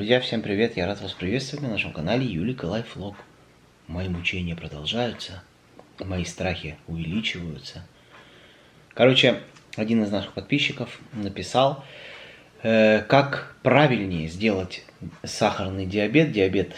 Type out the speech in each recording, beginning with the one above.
Друзья, всем привет! Я рад вас приветствовать на нашем канале Юлика Лайфлог. Мои мучения продолжаются, мои страхи увеличиваются. Короче, один из наших подписчиков написал, как правильнее сделать сахарный диабет,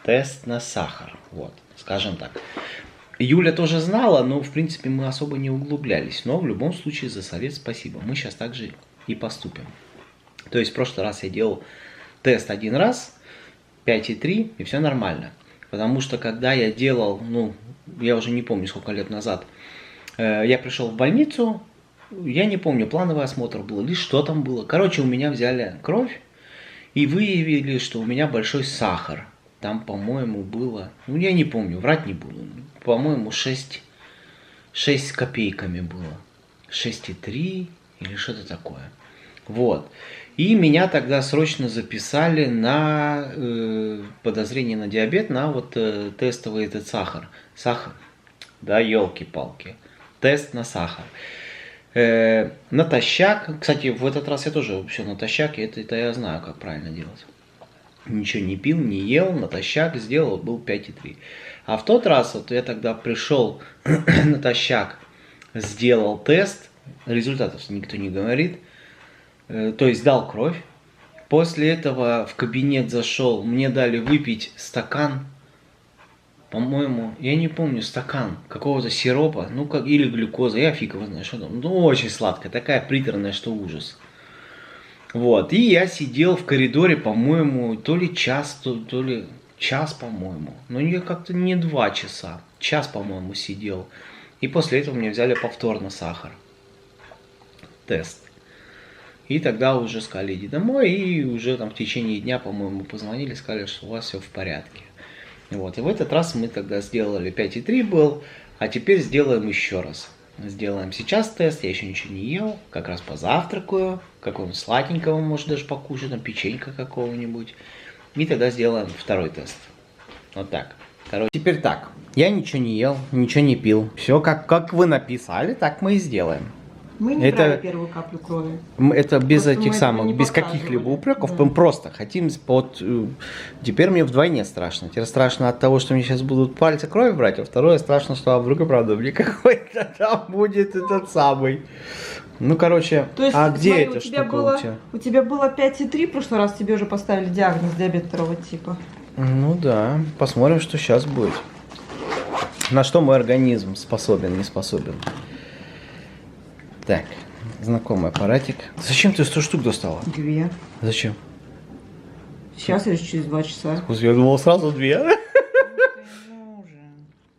тест на сахар. Вот, скажем так. Юля тоже знала, но в принципе мы особо не углублялись. Но в любом случае за совет спасибо. Мы сейчас также и поступим. То есть в прошлый раз я делал тест один раз, 5,3, и все нормально. Потому что когда я делал, я уже не помню сколько лет назад, я пришел в больницу, я не помню, плановый осмотр был или что там было. Короче, у меня взяли кровь и выявили, что у меня большой сахар. Там, по-моему, было, я не помню, врать не буду, по-моему, 6 с копейками было. 6,3 или что-то такое. Вот. И меня тогда срочно записали на подозрение на диабет, на вот тестовый этот сахар. Сахар, да, елки-палки. Тест на сахар. Натощак. Кстати, в этот раз я тоже все натощак, и это я знаю, как правильно делать. Ничего не пил, не ел, натощак сделал, был 5,3. А в тот раз, вот я тогда пришел натощак, сделал тест, результатов никто не говорит. То есть дал кровь. После этого в кабинет зашел, мне дали выпить стакан, по-моему, я не помню, стакан какого-то сиропа, или глюкоза, я фиг его знаю, что там, очень сладкая, такая приторная, что ужас. Вот, и я сидел в коридоре, по-моему, то ли час, то ли час, по-моему, но я как-то не 2 часа, час, по-моему, сидел. И после этого мне взяли повторно сахар, тест. И тогда уже сказали, иди домой, и уже там в течение дня, по-моему, позвонили, сказали, что у вас все в порядке. Вот, и в этот раз мы тогда сделали 5,3 был, а теперь сделаем еще раз. Сделаем сейчас тест, я еще ничего не ел, как раз позавтракаю, какого-нибудь сладенького, может даже покушать, там печенька какого-нибудь. И тогда сделаем второй тест. Вот так. Короче, теперь так, я ничего не ел, ничего не пил. Все как вы написали, так мы и сделаем. Мы не брали первую каплю крови. Это без этих самых, без каких-либо упреков. Да. Мы просто хотим, вот теперь мне вдвойне страшно. Теперь страшно от того, что мне сейчас будут пальцы крови брать, а второе страшно, что вдруг и правда мне какой-то там будет этот самый. Короче, то есть, а где смотри, эта штука у тебя было 5,3, в прошлый раз тебе уже поставили диагноз диабет 2 типа. Ну да, посмотрим, что сейчас будет. На что мой организм способен, не способен. Так, знакомый аппаратик. Зачем ты 100 штук достала? 2. Зачем? Сейчас или через 2 часа? Я думал сразу 2.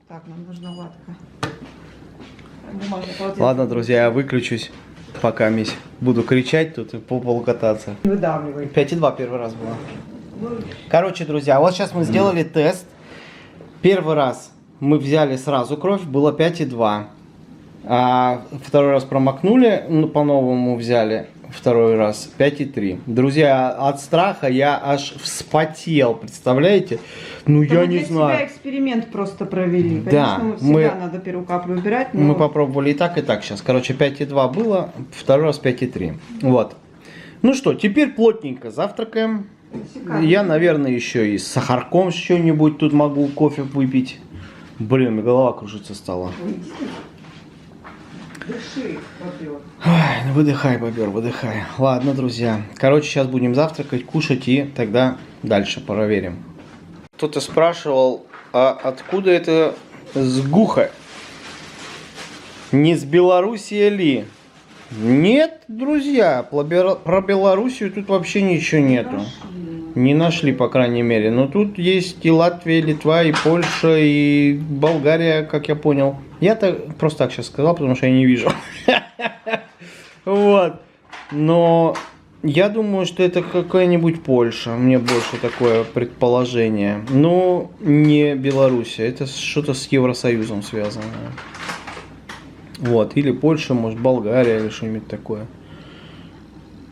Так, нам нужна ватка. Ладно, друзья, я выключусь, пока буду кричать тут и по полу кататься. Выдавливай. 5,2 первый раз было. Короче, друзья, вот сейчас мы сделали тест. Первый раз мы взяли сразу кровь, было 5,2. А второй раз промокнули, по-новому взяли, второй раз 5,3. Друзья, от страха я аж вспотел, представляете? Я не знаю. Для себя эксперимент просто провели. Да, конечно, всегда надо первую каплю убирать. Но... Мы попробовали и так сейчас. Короче, 5,2 было, второй раз 5,3. Вот. Ну что, теперь плотненько завтракаем. Я, наверное, еще и с сахарком что-нибудь тут могу кофе выпить. Блин, мне голова кружиться стала. Дыши, бобер. Ой, выдыхай, бобер, выдыхай. Ладно, друзья. Короче, сейчас будем завтракать, кушать и тогда дальше проверим. Кто-то спрашивал, а откуда это сгуха? Не с Белоруссии ли? Нет, друзья, про Белоруссию тут вообще ничего нету. Не нашли, по крайней мере. Но тут есть и Латвия, и Литва, и Польша, и Болгария, как я понял. Я-то просто так сейчас сказал, потому что я не вижу. Вот. Но я думаю, что это какая-нибудь Польша. Мне больше такое предположение. Но не Белоруссия. Это что-то с Евросоюзом связано. Вот. Или Польша, может, Болгария, или что-нибудь такое.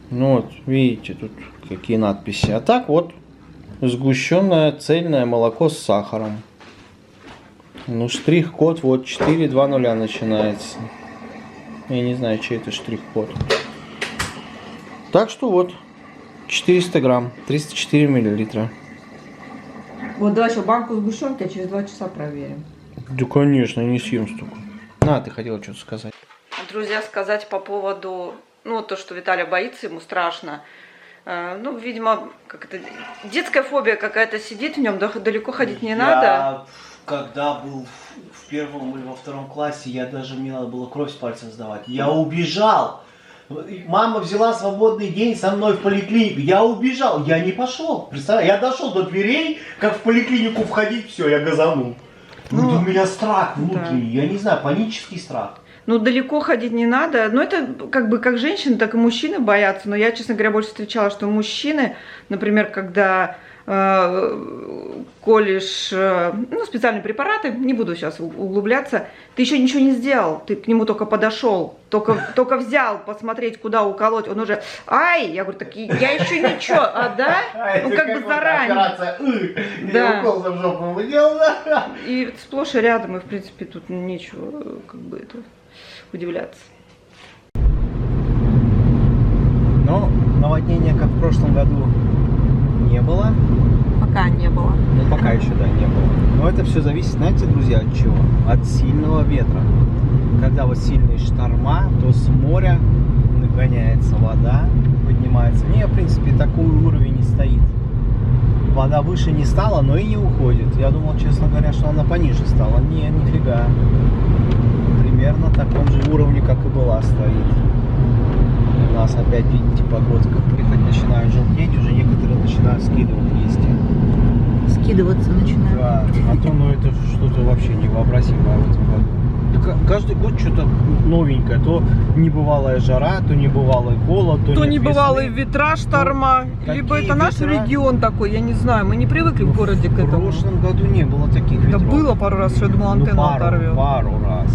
Вот, видите, тут какие надписи. А так вот, сгущенное цельное молоко с сахаром. Штрих-код вот 420 начинается. Я не знаю, чей это штрих-код. Так что вот, 400 грамм, 304 миллилитра. Вот давай еще банку сгущенки, а через 2 часа проверим. Да, конечно, не съем столько. На, ты хотела что-то сказать. Друзья, сказать по поводу, ну, то, что Виталий боится, ему страшно. Ну, видимо, как это, детская фобия какая-то сидит в нем, далеко ходить не надо. Когда был в первом или во втором классе, мне надо было кровь с пальца сдавать. Я убежал. Мама взяла свободный день со мной в поликлинику. Я убежал, я не пошел. Представляешь, я дошел до дверей, как в поликлинику входить, все, я газанул. Ну, у меня страх внутренний, да. Я не знаю, панический страх. Ну, далеко ходить не надо. Ну, это как бы как женщины, так и мужчины боятся. Но я, честно говоря, больше встречала, что мужчины, например, когда колешь специальные препараты, не буду сейчас углубляться, ты еще ничего не сделал, ты к нему только подошел, только взял посмотреть, куда уколоть, он уже, ай, я говорю, так я еще ничего, да? Ну, как бы заранее. Да. Укол в жопу выделал, да? И сплошь и рядом, и, в принципе, тут нечего, как бы, это, удивляться. Но наводнения, как в прошлом году, не было. Пока не было. Ну, пока еще, да, не было. Но это все зависит, знаете, друзья, от чего? От сильного ветра. Когда вот сильные шторма, то с моря нагоняется вода, поднимается. Не, в принципе, такой уровень не стоит. Вода выше не стала, но и не уходит. Я думал, честно говоря, что она пониже стала. Не, нифига. Примерно на таком же уровне, как и была, стоит. У нас опять, видите, погодка. Хоть начинают желтеть, уже некоторые начинают скидывать листья. Скидываться начинают. Да, а то, ну, это что-то вообще невообразимое в этом году. Каждый год что-то новенькое. То небывалая жара, то небывалый холод, то небывалые ветра, шторма. Либо это наш регион такой, я не знаю. Мы не привыкли в городе к этому. В прошлом году не было таких ветров. Да было пару раз, что я думала, антенну оторвет. Пару раз.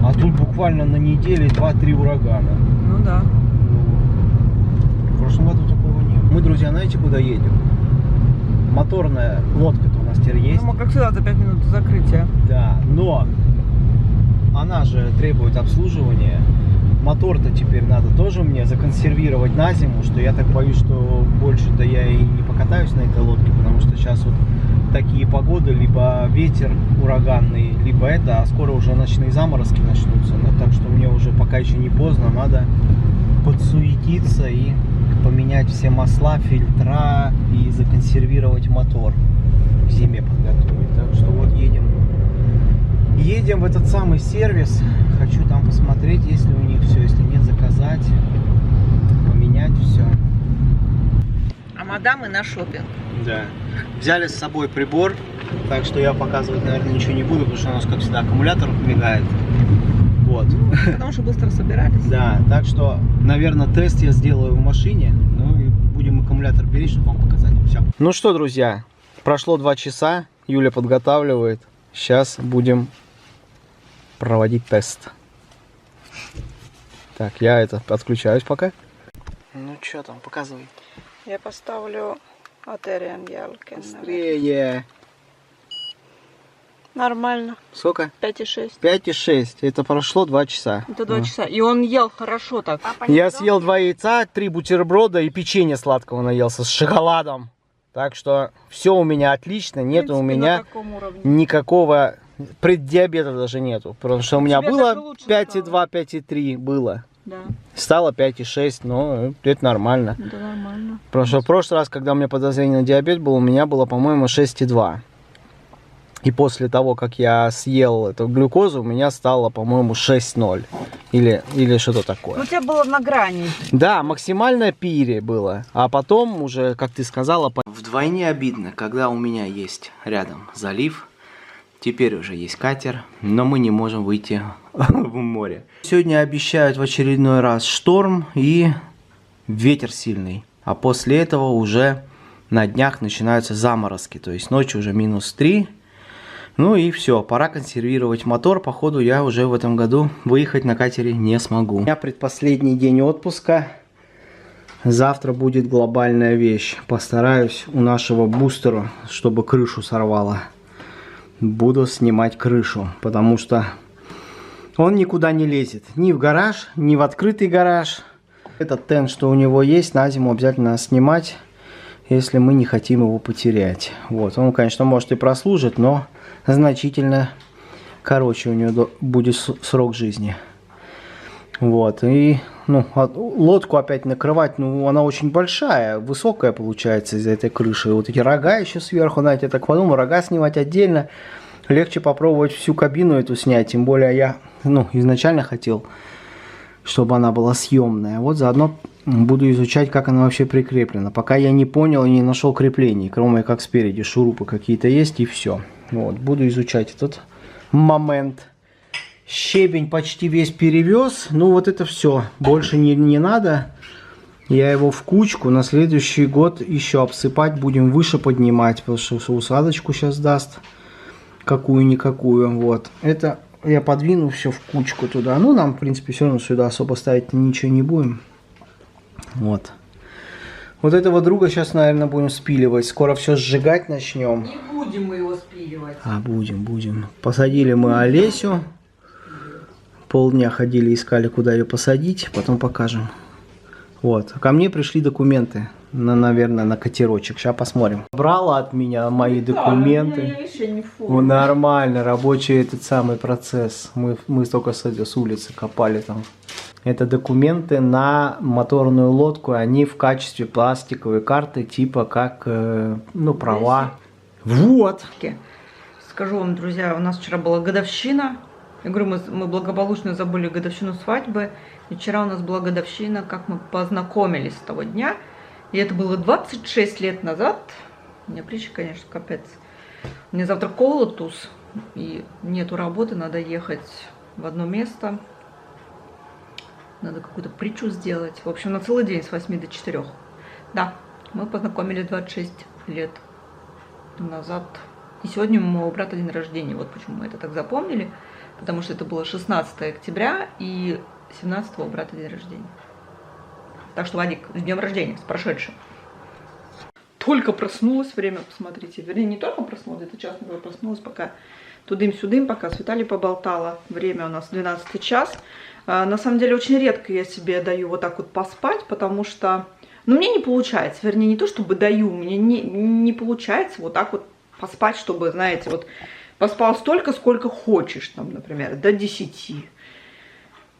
А тут буквально на неделе 2-3 урагана. Ну да. В прошлом году такого не было. Мы, друзья, знаете, куда едем? Моторная лодка-то у нас теперь есть. Ну, мы, как всегда, за 5 минут до закрытия. Да, но она же требует обслуживания. Мотор-то теперь надо тоже мне законсервировать на зиму, что я так боюсь, что больше-то я и не покатаюсь на этой лодке, потому что сейчас вот такие погоды, либо ветер ураганный, либо это, а скоро уже ночные заморозки начнутся. Так что мне уже пока еще не поздно, надо подсуетиться и поменять все масла, фильтра и законсервировать мотор, к зиме подготовить. Так что вот едем в этот самый сервис. Хочу там посмотреть, есть ли у них все, если нет, заказать, поменять все. А мадамы на шопинг. Да. Взяли с собой прибор, так что я показывать, наверное, ничего не буду, потому что у нас, как всегда, аккумулятор мигает. Вот. Потому что быстро собирались. Да, так что, наверное, тест я сделаю в машине. Ну и будем аккумулятор беречь, чтобы вам показать. Все. Ну что, друзья, прошло 2 часа. Юля подготавливает. Сейчас будем проводить тест. Так, я отключаюсь пока. Ну что там, показывай. Я поставлю Атериан Ялкен. Быстрее. Нормально. Сколько? 5,6. 5,6. Это прошло 2 часа. Это 2 часа. И он ел хорошо так. Я съел 2 яйца, 3 бутерброда и печенье сладкого наелся с шоколадом. Так что все у меня отлично. Нету у меня никакого преддиабета даже нету. Потому что у меня было 5,2, 5,3 было. Да. Стало 5,6, но это нормально. Это нормально. Потому что в прошлый раз, когда у меня подозрение на диабет было, у меня было, по-моему, 6,2. И после того, как я съел эту глюкозу, у меня стало, по-моему, 6,0. Или что-то такое. Ну, у тебя было на грани. Да, максимальное пире было. А потом уже, как ты сказала, вдвойне обидно, когда у меня есть рядом залив. Теперь уже есть катер, но мы не можем выйти в море. Сегодня обещают в очередной раз шторм и ветер сильный. А после этого уже на днях начинаются заморозки. То есть ночью уже -3. Ну и все, пора консервировать мотор. Походу я уже в этом году выехать на катере не смогу. У меня предпоследний день отпуска. Завтра будет глобальная вещь. Постараюсь у нашего бустера, чтобы крышу сорвало. Буду снимать крышу, потому что он никуда не лезет. Ни в гараж, ни в открытый гараж. Этот тент, что у него есть, на зиму обязательно снимать, если мы не хотим его потерять. Вот, он, конечно, может и прослужит, но значительно короче у него будет срок жизни. Вот, и, ну, лодку опять накрывать, ну, она очень большая, высокая получается из-за этой крыши. Вот эти рога еще сверху, знаете, я так подумал, рога снимать отдельно. Легче попробовать всю кабину эту снять, тем более я, ну, изначально хотел, чтобы она была съемная. Вот заодно буду изучать, как она вообще прикреплена. Пока я не понял и не нашел креплений, кроме как спереди шурупы какие-то есть и все. Вот, буду изучать этот момент. Щебень почти весь перевез. Ну вот это все. Больше не надо. Я его в кучку. На следующий год еще обсыпать будем, выше поднимать, потому что усадочку сейчас даст. Какую-никакую. Вот. Это я подвину все в кучку туда. Ну, нам, в принципе, все равно сюда особо ставить ничего не будем. Вот. Вот этого друга сейчас, наверное, будем спиливать. Скоро все сжигать начнем. Не будем мы его спиливать. А, будем. Посадили мы Олесю. Полдня ходили, искали, куда ее посадить. Потом покажем. Вот. Ко мне пришли документы. Наверное, на катерочек. Сейчас посмотрим. Брала от меня мои документы. Ну, нормально, рабочий этот самый процесс. Мы только с улицы копали там. Это документы на моторную лодку. Они в качестве пластиковой карты, типа как, ну, права. Вот. Скажу вам, друзья, у нас вчера была годовщина. Я говорю, мы благополучно забыли годовщину свадьбы. И вчера у нас была годовщина, как мы познакомились с того дня. И это было 26 лет назад. У меня плечи, конечно, капец. У меня завтра колотус. И нету работы, надо ехать в одно место. Надо какую-то притчу сделать. В общем, на целый день с 8 до 4. Да, мы познакомились 26 лет назад. И сегодня у моего брата день рождения. Вот почему мы это так запомнили. Потому что это было 16 октября и 17 у брата день рождения. Так что, Вадик, с днем рождения, с прошедшим. Только проснулась, время, посмотрите. Вернее, не только проснулась, это час назад проснулась, пока тудым-сюдым, пока с Виталией поболтала. Время у нас 12 час. На самом деле, очень редко я себе даю вот так вот поспать, потому что, ну, мне не получается. Вернее, не то, чтобы даю, мне не получается вот так вот поспать, чтобы, знаете, вот поспал столько, сколько хочешь, там, например, до 10.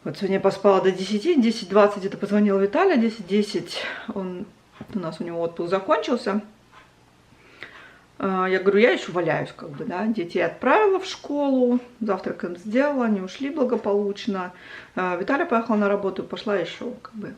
Вот сегодня я поспала до 10, 10:20 это позвонил Виталий, 10:10 у него отпуск закончился. Я говорю, я еще валяюсь, как бы, да, детей отправила в школу, завтрак им сделала, они ушли благополучно. Виталий поехал на работу, пошла еще, как бы,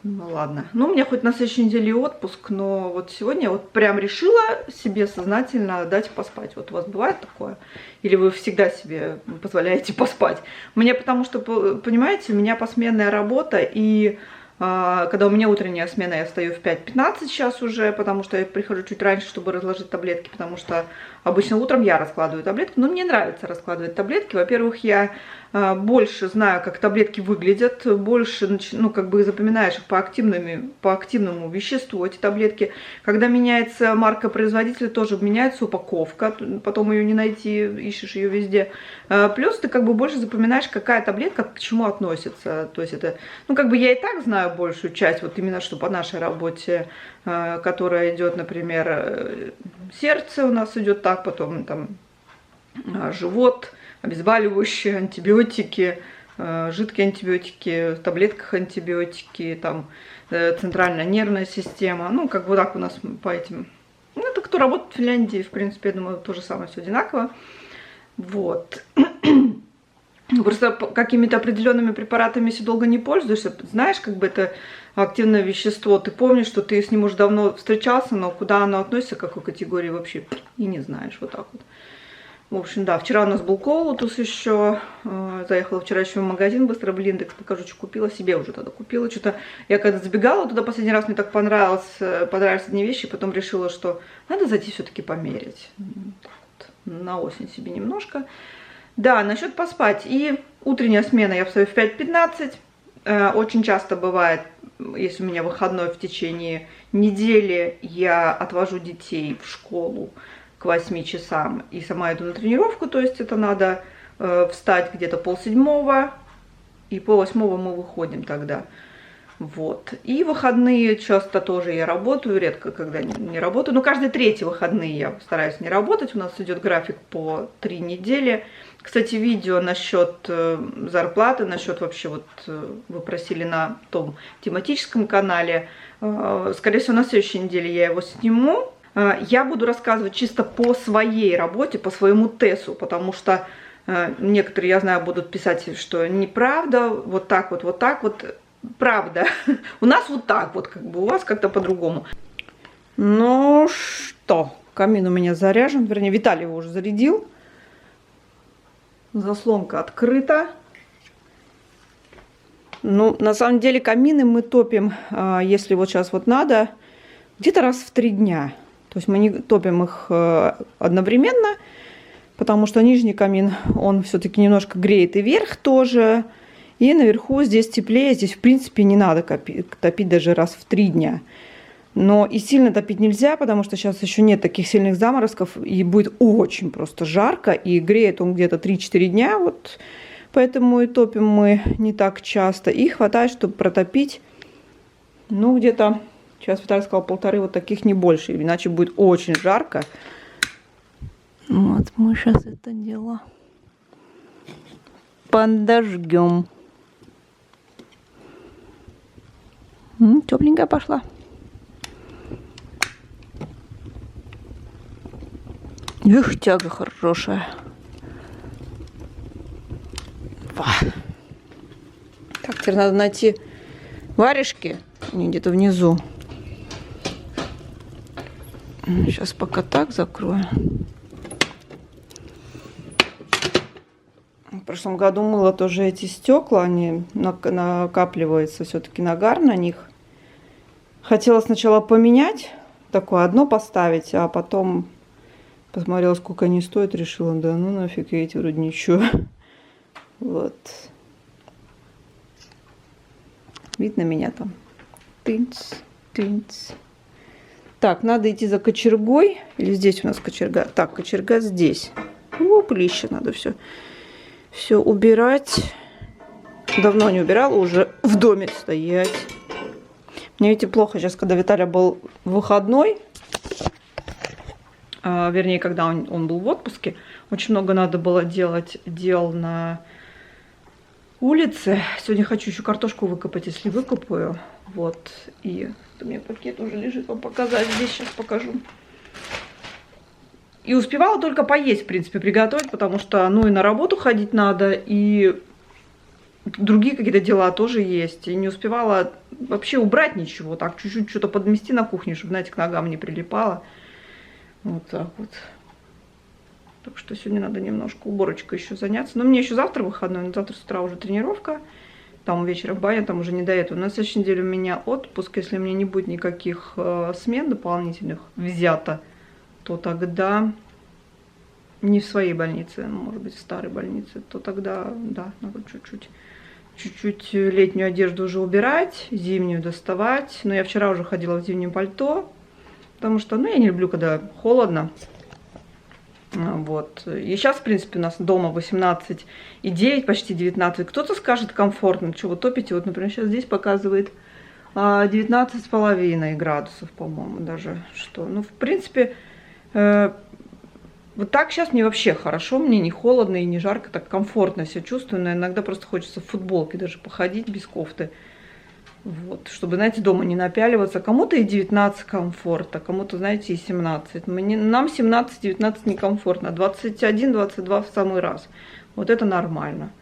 ну ладно. Ну, у меня хоть на следующей неделе отпуск, но вот сегодня я вот прям решила себе сознательно дать поспать. Вот у вас бывает такое? Или вы всегда себе позволяете поспать? Мне потому что, понимаете, у меня посменная работа, и когда у меня утренняя смена, я встаю в 5:15 сейчас уже, потому что я прихожу чуть раньше, чтобы разложить таблетки, потому что обычно утром я раскладываю таблетки, но мне нравится раскладывать таблетки. Во-первых, я больше знаю, как таблетки выглядят, больше, ну, как бы запоминаешь их по активному веществу, эти таблетки. Когда меняется марка производителя, тоже меняется упаковка, потом ее не найти, ищешь ее везде. Плюс ты как бы больше запоминаешь, какая таблетка к чему относится. То есть это, ну, как бы я и так знаю большую часть, вот именно что по нашей работе, которая идет, например, сердце у нас идет так, потом там живот, обезболивающие, антибиотики, жидкие антибиотики, в таблетках антибиотики, там центральная нервная система, ну, как бы так у нас по этим. Ну, это кто работает в Финляндии, в принципе, я думаю, то же самое, все одинаково. Вот. Просто какими-то определенными препаратами, если долго не пользуешься, знаешь, как бы это активное вещество, ты помнишь, что ты с ним уже давно встречался, но куда оно относится, к какой категории вообще, и не знаешь, вот так вот. В общем, да, вчера у нас был колотус еще, заехала вчера еще в магазин, быстро в Линдекс, покажу, что купила, себе уже тогда купила, что-то, я когда забегала туда последний раз, мне так понравились одни вещи, потом решила, что надо зайти все-таки померить, вот, на осень себе немножко. Да, насчет поспать, и утренняя смена, я встаю в 5:15, очень часто бывает, если у меня выходной в течение недели, я отвожу детей в школу к 8 часам и сама иду на тренировку, то есть это надо встать где-то 6:30, и 7:30 мы выходим тогда. Вот. И выходные часто тоже я работаю, редко когда не работаю. Но каждые 3 выходные я стараюсь не работать. У нас идет график по 3 недели. Кстати, видео насчет зарплаты, насчет вообще вот вы просили на том тематическом канале. Скорее всего, на следующей неделе я его сниму. Я буду рассказывать чисто по своей работе, по своему ТЭСу, потому что некоторые, я знаю, будут писать, что неправда, вот так вот, вот так вот. Правда. У нас вот так вот, как бы у вас как-то по-другому. Ну что, камин у меня заряжен, вернее, Виталий его уже зарядил. Заслонка открыта. Ну, на самом деле, камины мы топим, если вот сейчас вот надо, где-то раз в 3 дня. То есть мы не топим их одновременно, потому что нижний камин, он все-таки немножко греет и верх тоже. И наверху здесь теплее, здесь в принципе не надо топить даже раз в 3 дня. Но и сильно топить нельзя, потому что сейчас еще нет таких сильных заморозков, и будет очень просто жарко, и греет он где-то 3-4 дня, вот поэтому и топим мы не так часто. И хватает, чтобы протопить, ну где-то, сейчас Виталий сказал, 1,5 вот таких, не больше, иначе будет очень жарко. Вот мы сейчас это дело подожгем. Тепленькая пошла. Эх, тяга хорошая. Так, теперь надо найти варежки. Они где-то внизу. Сейчас пока так закрою. В прошлом году мыла тоже эти стекла, они накапливаются все-таки нагар на них. Хотела сначала поменять, такое одно поставить, а потом посмотрела, сколько они стоят, решила, да ну нафиг, эти вроде ничего. Вот. Видно меня там? Тынц, тынц. Так, надо идти за кочергой. Или здесь у нас кочерга? Так, кочерга здесь. О, пылище, надо все убирать. Давно не убирала, уже в доме стоять. Мне, видите, плохо сейчас, когда Виталий был выходной. Вернее, когда он был в отпуске. Очень много надо было делать дел на улице. Сегодня хочу еще картошку выкопать, если выкопаю. Вот. И у меня пакет уже лежит, вам показать. Здесь сейчас покажу. И успевала только поесть, в принципе, приготовить, потому что, ну, и на работу ходить надо, и другие какие-то дела тоже есть. И не успевала вообще убрать ничего. Так, чуть-чуть что-то подмести на кухне, чтобы, знаете, к ногам не прилипало. Вот так вот. Так что сегодня надо немножко уборочкой еще заняться. Но мне еще завтра выходной, но завтра с утра уже тренировка. Там вечером баня, там уже не до этого. На следующей неделе у меня отпуск. Если у меня не будет никаких смен дополнительных взято, то тогда не в своей больнице, может быть, в старой больнице, то тогда, да, надо чуть-чуть летнюю одежду уже убирать, зимнюю доставать. Но я вчера уже ходила в зимнем пальто, потому что, ну, я не люблю, когда холодно. Вот. И сейчас, в принципе, у нас дома 18,9, почти 19. Кто-то скажет комфортно, что вы топите. Вот, например, сейчас здесь показывает 19,5 градусов, по-моему, даже. Что, ну, в принципе, вот так сейчас мне вообще хорошо. Мне не холодно и не жарко, так комфортно себя чувствую. Но иногда просто хочется в футболке даже походить без кофты. Вот, чтобы, знаете, дома не напяливаться. Кому-то и 19 комфортно, кому-то, знаете, и 17. Нам 17-19 некомфортно, 21-22 в самый раз. Вот это нормально.